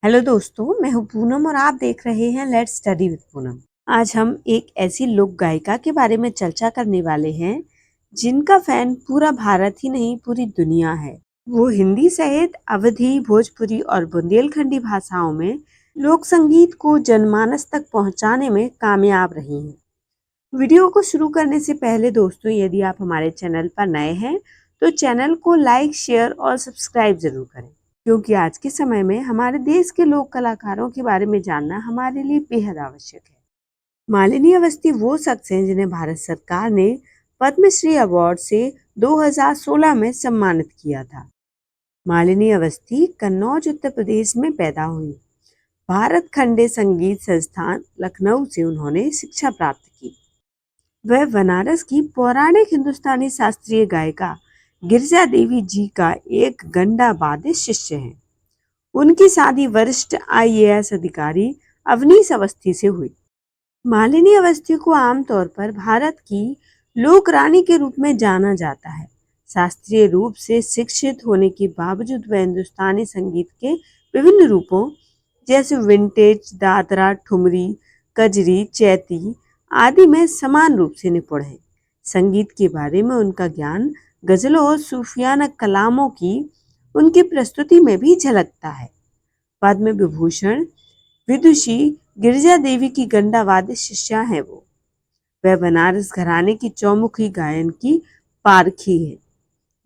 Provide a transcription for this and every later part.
Hello दोस्तों, मैं हूँ पूनम और आप देख रहे हैं लेट्स स्टडी विद पूनम। आज हम एक ऐसी लोक गायिका के बारे में चर्चा करने वाले हैं जिनका फैन पूरा भारत ही नहीं पूरी दुनिया है। वो हिंदी सहित अवधी, भोजपुरी और बुंदेलखंडी भाषाओं में लोक संगीत को जनमानस तक पहुंचाने में कामयाब रही हैं। वीडियो को शुरू करने से पहले दोस्तों, यदि आप हमारे चैनल पर नए हैं तो चैनल को लाइक, शेयर और सब्सक्राइब जरूर करें, क्योंकि आज के समय में हमारे देश के लोक कलाकारों के बारे में जानना हमारे लिए बेहद आवश्यक है। मालिनी अवस्थी वो शख्स हैं जिन्हें भारत सरकार ने पद्मश्री अवार्ड से 2016 में सम्मानित किया था। मालिनी अवस्थी कन्नौज, उत्तर प्रदेश में पैदा हुई। भारत खंडे संगीत संस्थान लखनऊ से उन्होंने शिक्षा प्राप्त की। वह बनारस की पौराणिक हिंदुस्तानी शास्त्रीय गायिका गिरिजा देवी जी का एक गंडा वादित शिष्य हैं। उनकी शादी वरिष्ठ IAS अधिकारी अवनीश अवस्थी से हुई। मालिनी अवस्थी को आमतौर पर भारत की लोक रानी के रूप में जाना जाता है। शास्त्रीय रूप से शिक्षित होने के बावजूद वह हिंदुस्तानी संगीत के विभिन्न रूपों जैसे विंटेज, दादरा, ठुमरी, कजरी, चैती आदि में समान रूप से निपुण है। संगीत के बारे में उनका ज्ञान गजलों और सूफियाना कलामों की उनकी प्रस्तुति में भी झलकता है। पद्म विभूषण विदुषी गिरिजा देवी की गंडा वाद्य शिष्या है। वह बनारस घराने की चौमुखी गायन की पारखी है।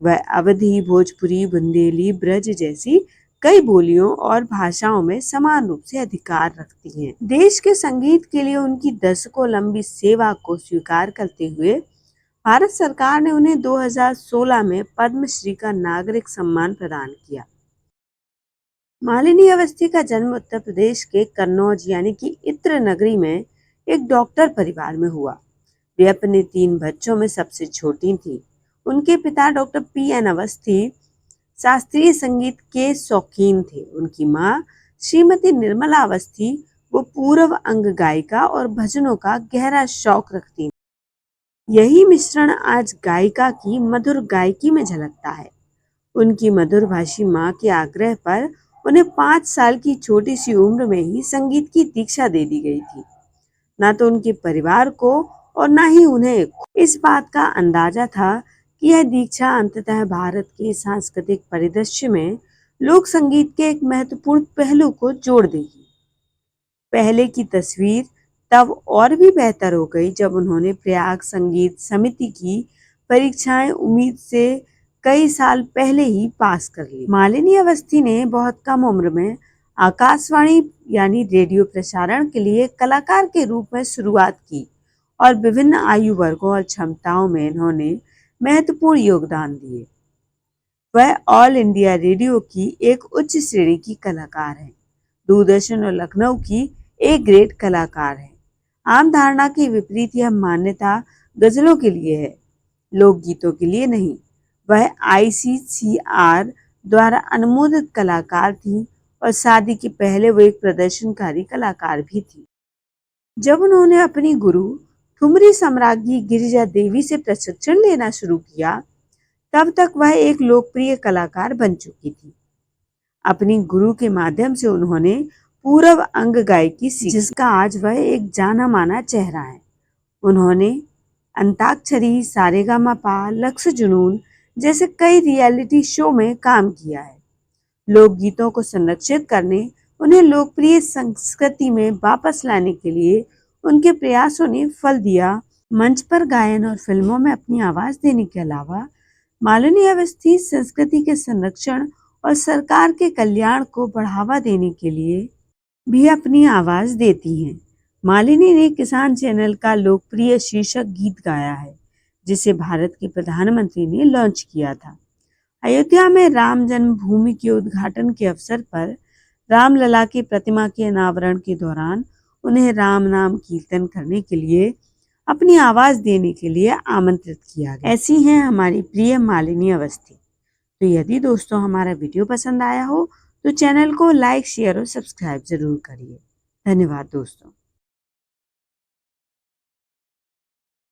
वह अवधी, भोजपुरी, बुंदेली, ब्रज जैसी कई बोलियों और भाषाओं में समान रूप से अधिकार रखती हैं। देश के संगीत के लिए उनकी दशकों लंबी सेवा को स्वीकार करते हुए भारत सरकार ने उन्हें 2016 में पद्मश्री का नागरिक सम्मान प्रदान किया। मालिनी अवस्थी का जन्म उत्तर प्रदेश के कन्नौज यानी कि इत्र नगरी में एक डॉक्टर परिवार में हुआ। वे अपने 3 बच्चों में सबसे छोटी थी। उनके पिता डॉक्टर PN अवस्थी शास्त्रीय संगीत के शौकीन थे। उनकी माँ श्रीमती निर्मला अवस्थी वो पूर्व अंग गायिका और भजनों का गहरा शौक रखती। यही मिश्रण आज गायिका की मधुर गायकी में झलकता है। उनकी मधुरभाषी माँ के आग्रह पर उन्हें 5 साल की छोटी सी उम्र में ही संगीत की दीक्षा दे दी गई थी। ना तो उनके परिवार को और ना ही उन्हें इस बात का अंदाजा था कि यह दीक्षा अंततः भारत के सांस्कृतिक परिदृश्य में लोक संगीत के एक महत्वपूर्ण पहलू को जोड़ देगी। पहले की तस्वीर तब और भी बेहतर हो गई जब उन्होंने प्रयाग संगीत समिति की परीक्षाएं उम्मीद से कई साल पहले ही पास कर ली। मालिनी अवस्थी ने बहुत कम उम्र में आकाशवाणी यानी रेडियो प्रसारण के लिए कलाकार के रूप में शुरुआत की और विभिन्न आयु वर्गों और क्षमताओं में इन्होंने महत्वपूर्ण योगदान दिए। वह ऑल इंडिया रेडियो की एक उच्च श्रेणी की कलाकार है। दूरदर्शन और लखनऊ की A ग्रेड कलाकार है। आम धारणा के विपरीत यह मान्यता गजलों के लिए है, लोकगीतों के लिए नहीं। वह ICCR द्वारा अनुमोदित कलाकार थी और शादी के पहले वो एक प्रदर्शनकारी कलाकार भी थी। जब उन्होंने अपनी गुरु ठुमरी सम्राज्ञी गिरिजा देवी से प्रशिक्षण लेना शुरू किया, तब तक वह एक लोकप्रिय कलाकार बन चुकी थी। अपनी गुरु के माध्यम से उन्होंने पूर्व अंग गायकी सीखी, जिसका आज वह एक जाना माना चेहरा है। उन्होंने अंताक्षरी, सारेगामापा, लक्स जुनून जैसे कई रियलिटी शो में काम किया है। लोकगीतों को संरक्षित करने, उन्हें लोकप्रिय संस्कृति में वापस लाने के लिए उनके प्रयासों ने फल दिया। मंच पर गायन और फिल्मों में अपनी आवाज देने के अलावा मालिनी अवस्थी संस्कृति के संरक्षण और सरकार के कल्याण को बढ़ावा देने के लिए भी अपनी आवाज देती हैं। मालिनी ने किसान चैनल का लोकप्रिय शीर्षक गीत गाया है, जिसे भारत के प्रधानमंत्री ने लॉन्च किया था। अयोध्या में राम जन्मभूमि के उद्घाटन के अवसर पर रामलला की प्रतिमा के अनावरण के दौरान उन्हें राम नाम कीर्तन करने के लिए अपनी आवाज देने के लिए आमंत्रित किया गया। ऐसी हैं हमारी प्रिय मालिनी अवस्थी। तो यदि दोस्तों हमारा वीडियो पसंद आया हो तो चैनल को लाइक, शेयर और सब्सक्राइब जरूर करिए। धन्यवाद दोस्तों।